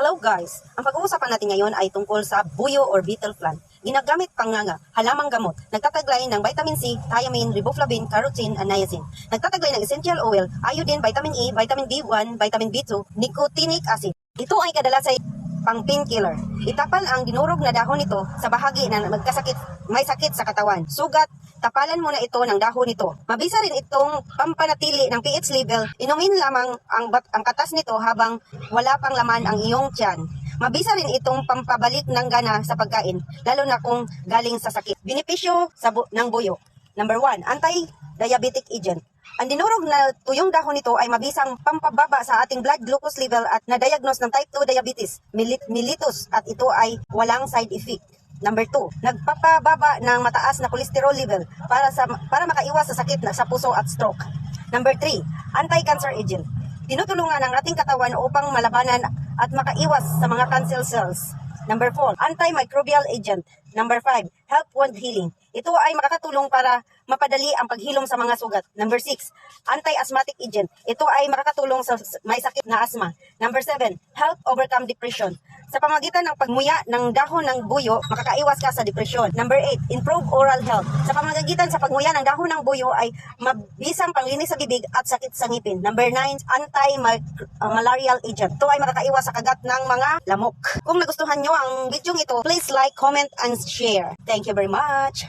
Hello guys! Ang pag-uusapan natin ngayon ay tungkol sa buyo or betel plant. Ginagamit panganga, halamang gamot, nagtataglay ng vitamin C, thiamine, riboflavin, carotene, and niacin. Nagtataglay ng essential oil, iodine, vitamin E, vitamin B1, vitamin B2, nicotinic acid. Ito ay kadalasay pang painkiller. Itapal ang dinurog na dahon nito sa bahagi na may sakit sa katawan. Sugat, tapalan muna ito ng dahon nito. Mabisa rin itong pampanatili ng pH level. Inumin lamang ang katas nito habang wala pang laman ang iyong tiyan. Mabisa rin itong pampabalik ng gana sa pagkain, lalo na kung galing sa sakit. Benepisyo ng buyo. Number 1, anti-diabetic agent. Ang dinurog na tuyong dahon nito ay mabisang pampababa sa ating blood glucose level at na-diagnose ng type 2 diabetes mellitus at ito ay walang side effect. Number 2, nagpapababa ng mataas na cholesterol level para makaiwas sa sakit sa puso at stroke. Number 3, anti-cancer agent. Tinutulungan ang ating katawan upang malabanan at makaiwas sa mga cancer cells. Number 4, antimicrobial agent. Number 5, help wound healing. Ito ay makakatulong para mapadali ang paghilom sa mga sugat. Number 6, anti-asthmatic agent. Ito ay makakatulong sa may sakit na asthma. Number 7, help overcome depression. Sa pamamagitan ng pagmuya ng dahon ng buyo, makakaiwas ka sa depresyon. Number 8, improve oral health. Sa pamamagitan sa pagmuya ng dahon ng buyo ay mabisang panglinis sa bibig at sakit sa ngipin. Number 9, anti-malarial agent. Ito ay makakaiwas sa kagat ng mga lamok. Kung nagustuhan nyo ang video ito, please like, comment, and share. Thank you very much.